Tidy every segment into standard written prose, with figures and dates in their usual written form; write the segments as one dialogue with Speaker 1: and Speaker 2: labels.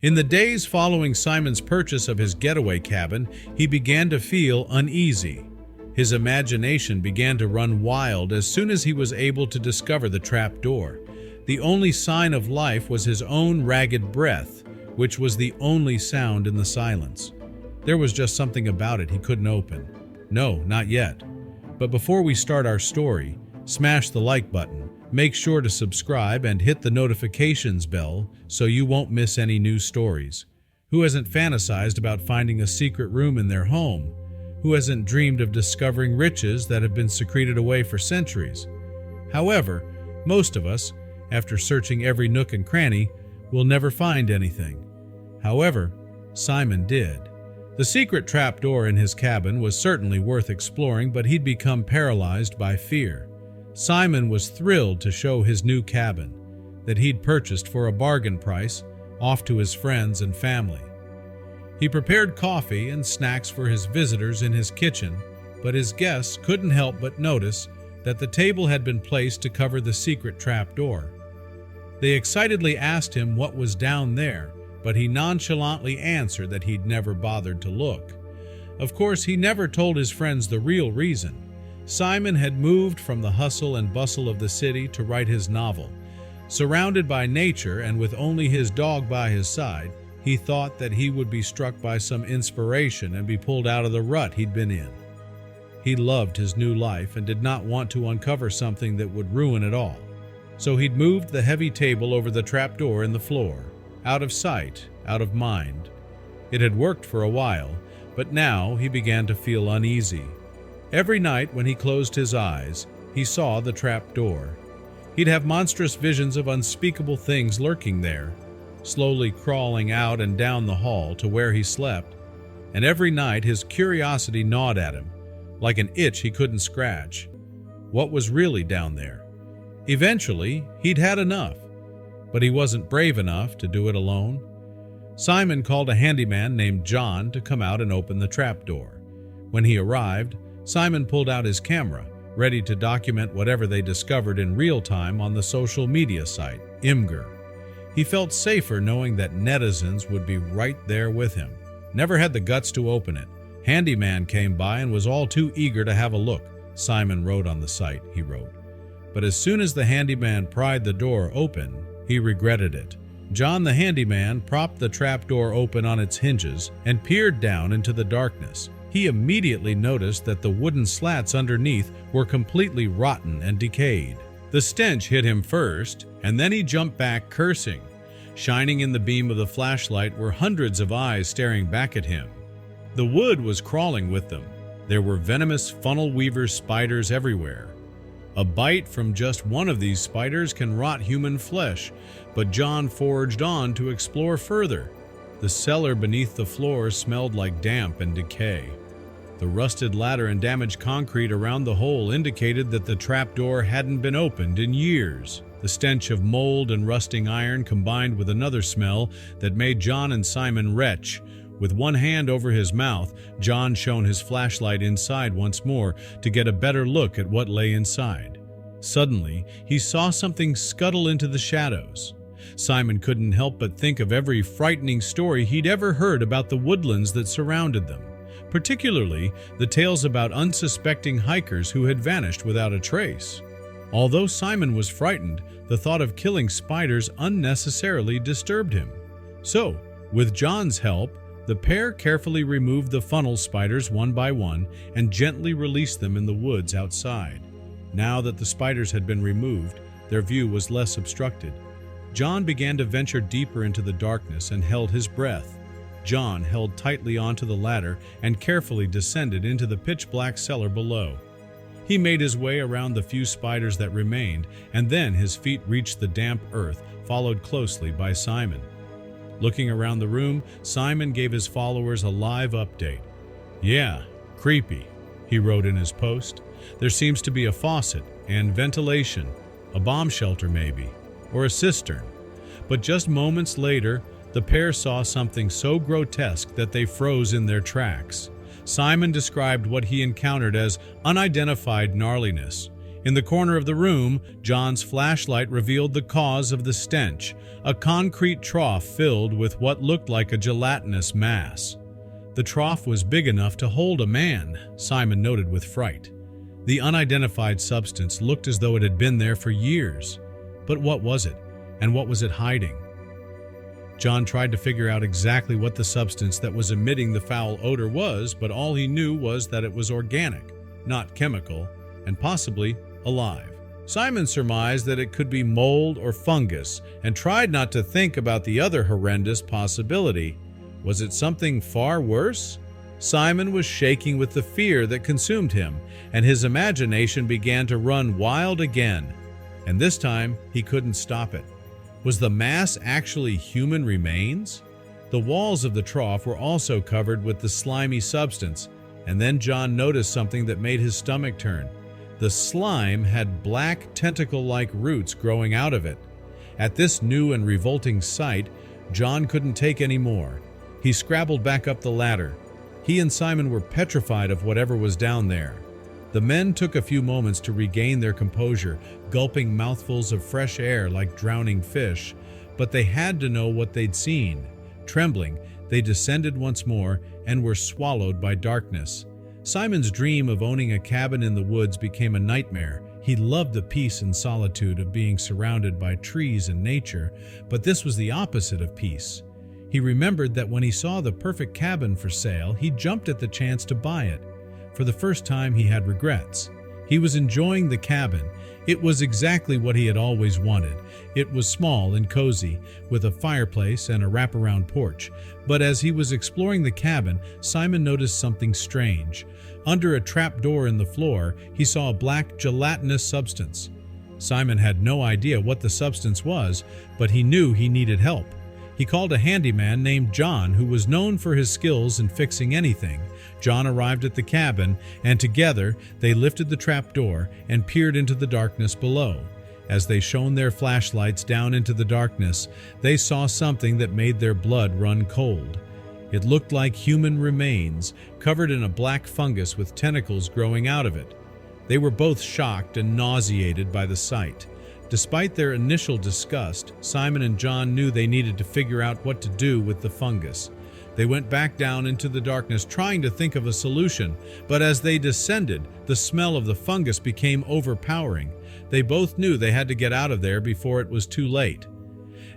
Speaker 1: In the days following Simon's purchase of his getaway cabin, he began to feel uneasy. His imagination began to run wild as soon as he was able to discover the trapdoor. The only sign of life was his own ragged breath, which was the only sound in the silence. There was just something about it he couldn't open. No, not yet. But before we start our story, smash the like button. Make sure to subscribe and hit the notifications bell so you won't miss any new stories. Who hasn't fantasized about finding a secret room in their home? Who hasn't dreamed of discovering riches that have been secreted away for centuries? However, most of us, after searching every nook and cranny, will never find anything. However, Simon did. The secret trapdoor in his cabin was certainly worth exploring, but he'd become paralyzed by fear. Simon was thrilled to show his new cabin, that he'd purchased for a bargain price, off to his friends and family. He prepared coffee and snacks for his visitors in his kitchen, but his guests couldn't help but notice that the table had been placed to cover the secret trapdoor. They excitedly asked him what was down there, but he nonchalantly answered that he'd never bothered to look. Of course, he never told his friends the real reason. Simon had moved from the hustle and bustle of the city to write his novel. Surrounded by nature and with only his dog by his side, he thought that he would be struck by some inspiration and be pulled out of the rut he'd been in. He loved his new life and did not want to uncover something that would ruin it all. So he'd moved the heavy table over the trapdoor in the floor, out of sight, out of mind. It had worked for a while, but now he began to feel uneasy. Every night when he closed his eyes, he saw the trapdoor. He'd have monstrous visions of unspeakable things lurking there, slowly crawling out and down the hall to where he slept, and every night his curiosity gnawed at him, like an itch he couldn't scratch. What was really down there? Eventually, he'd had enough, but he wasn't brave enough to do it alone. Simon called a handyman named John to come out and open the trapdoor. When he arrived, Simon pulled out his camera, ready to document whatever they discovered in real time on the social media site, Imgur. He felt safer knowing that netizens would be right there with him. Never had the guts to open it. Handyman came by and was all too eager to have a look, Simon wrote on the site, he wrote. But as soon as the handyman pried the door open, he regretted it. John the handyman propped the trapdoor open on its hinges and peered down into the darkness. He immediately noticed that the wooden slats underneath were completely rotten and decayed. The stench hit him first, and then he jumped back cursing. Shining in the beam of the flashlight were hundreds of eyes staring back at him. The wood was crawling with them. There were venomous funnel weaver spiders everywhere. A bite from just one of these spiders can rot human flesh, but John forged on to explore further. The cellar beneath the floor smelled like damp and decay. The rusted ladder and damaged concrete around the hole indicated that the trapdoor hadn't been opened in years. The stench of mold and rusting iron combined with another smell that made John and Simon retch. With one hand over his mouth, John shone his flashlight inside once more to get a better look at what lay inside. Suddenly, he saw something scuttle into the shadows. Simon couldn't help but think of every frightening story he'd ever heard about the woodlands that surrounded them, particularly the tales about unsuspecting hikers who had vanished without a trace. Although Simon was frightened, the thought of killing spiders unnecessarily disturbed him. So, with John's help, the pair carefully removed the funnel spiders one by one and gently released them in the woods outside. Now that the spiders had been removed, their view was less obstructed. John began to venture deeper into the darkness and held his breath. John held tightly onto the ladder and carefully descended into the pitch-black cellar below. He made his way around the few spiders that remained, and then his feet reached the damp earth, followed closely by Simon. Looking around the room, Simon gave his followers a live update. "Yeah, creepy," he wrote in his post. "There seems to be a faucet and ventilation, a bomb shelter maybe, or a cistern." But just moments later, the pair saw something so grotesque that they froze in their tracks. Simon described what he encountered as unidentified gnarliness. In the corner of the room, John's flashlight revealed the cause of the stench, a concrete trough filled with what looked like a gelatinous mass. The trough was big enough to hold a man, Simon noted with fright. The unidentified substance looked as though it had been there for years. But what was it, and what was it hiding? John tried to figure out exactly what the substance that was emitting the foul odor was, but all he knew was that it was organic, not chemical, and possibly alive. Simon surmised that it could be mold or fungus and tried not to think about the other horrendous possibility. Was it something far worse? Simon was shaking with the fear that consumed him, and his imagination began to run wild again. And this time, he couldn't stop it. Was the mass actually human remains? The walls of the trough were also covered with the slimy substance, and then John noticed something that made his stomach turn. The slime had black tentacle-like roots growing out of it. At this new and revolting sight, John couldn't take any more. He scrabbled back up the ladder. He and Simon were petrified of whatever was down there. The men took a few moments to regain their composure, gulping mouthfuls of fresh air like drowning fish, but they had to know what they'd seen. Trembling, they descended once more and were swallowed by darkness. Simon's dream of owning a cabin in the woods became a nightmare. He loved the peace and solitude of being surrounded by trees and nature, but this was the opposite of peace. He remembered that when he saw the perfect cabin for sale, he jumped at the chance to buy it. For the first time, he had regrets. He was enjoying the cabin. It was exactly what he had always wanted. It was small and cozy, with a fireplace and a wraparound porch. But as he was exploring the cabin, Simon noticed something strange. Under a trapdoor in the floor, he saw a black, gelatinous substance. Simon had no idea what the substance was, but he knew he needed help. He called a handyman named John, who was known for his skills in fixing anything. John arrived at the cabin, and together they lifted the trapdoor and peered into the darkness below. As they shone their flashlights down into the darkness, they saw something that made their blood run cold. It looked like human remains, covered in a black fungus with tentacles growing out of it. They were both shocked and nauseated by the sight. Despite their initial disgust, Simon and John knew they needed to figure out what to do with the fungus. They went back down into the darkness trying to think of a solution, but as they descended, the smell of the fungus became overpowering. They both knew they had to get out of there before it was too late.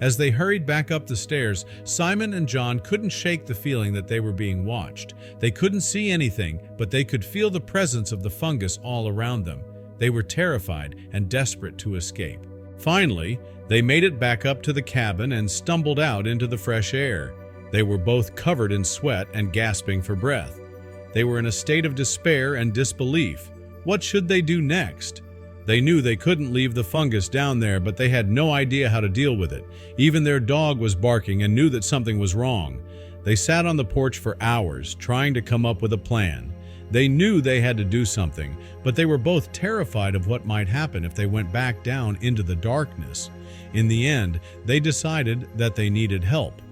Speaker 1: As they hurried back up the stairs, Simon and John couldn't shake the feeling that they were being watched. They couldn't see anything, but they could feel the presence of the fungus all around them. They were terrified and desperate to escape. Finally, they made it back up to the cabin and stumbled out into the fresh air. They were both covered in sweat and gasping for breath. They were in a state of despair and disbelief. What should they do next? They knew they couldn't leave the fungus down there, but they had no idea how to deal with it. Even their dog was barking and knew that something was wrong. They sat on the porch for hours, trying to come up with a plan. They knew they had to do something, but they were both terrified of what might happen if they went back down into the darkness. In the end, they decided that they needed help.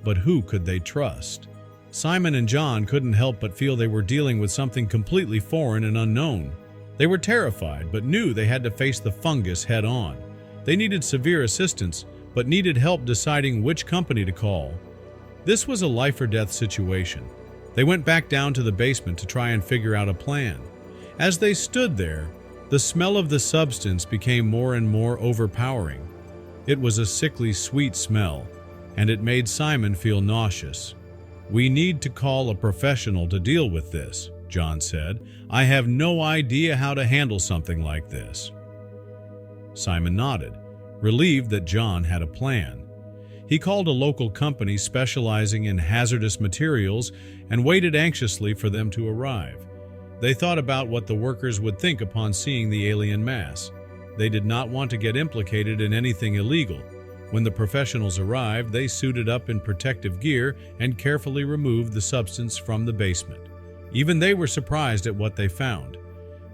Speaker 1: But who could they trust? Simon and John couldn't help but feel they were dealing with something completely foreign and unknown. They were terrified, but knew they had to face the fungus head-on. They needed severe assistance, but needed help deciding which company to call. This was a life-or-death situation. They went back down to the basement to try and figure out a plan. As they stood there, the smell of the substance became more and more overpowering. It was a sickly sweet smell, and it made Simon feel nauseous. "We need to call a professional to deal with this," John said. "I have no idea how to handle something like this." Simon nodded, relieved that John had a plan. He called a local company specializing in hazardous materials and waited anxiously for them to arrive. They thought about what the workers would think upon seeing the alien mass. They did not want to get implicated in anything illegal. When the professionals arrived, they suited up in protective gear and carefully removed the substance from the basement. Even they were surprised at what they found.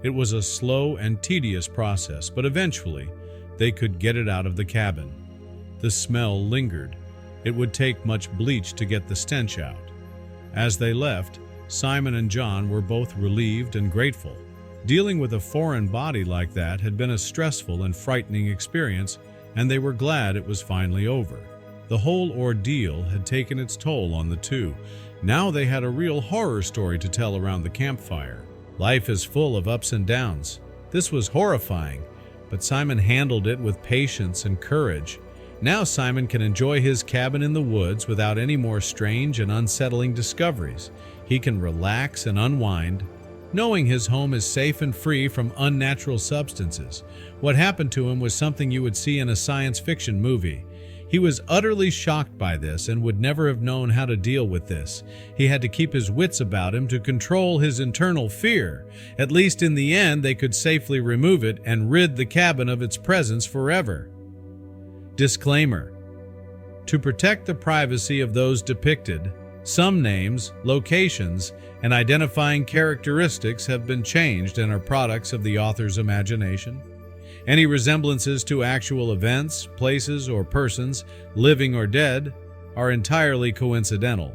Speaker 1: It was a slow and tedious process, but eventually they could get it out of the cabin. The smell lingered. It would take much bleach to get the stench out. As they left, Simon and John were both relieved and grateful. Dealing with a foreign body like that had been a stressful and frightening experience, and they were glad it was finally over. The whole ordeal had taken its toll on the two. Now they had a real horror story to tell around the campfire. Life is full of ups and downs. This was horrifying, but Simon handled it with patience and courage. Now Simon can enjoy his cabin in the woods without any more strange and unsettling discoveries. He can relax and unwind, knowing his home is safe and free from unnatural substances. What happened to him was something you would see in a science fiction movie. He was utterly shocked by this and would never have known how to deal with this. He had to keep his wits about him to control his internal fear. At least in the end, they could safely remove it and rid the cabin of its presence forever. Disclaimer: to protect the privacy of those depicted, some names, locations, and identifying characteristics have been changed and are products of the author's imagination. Any resemblances to actual events, places, or persons, living or dead, are entirely coincidental.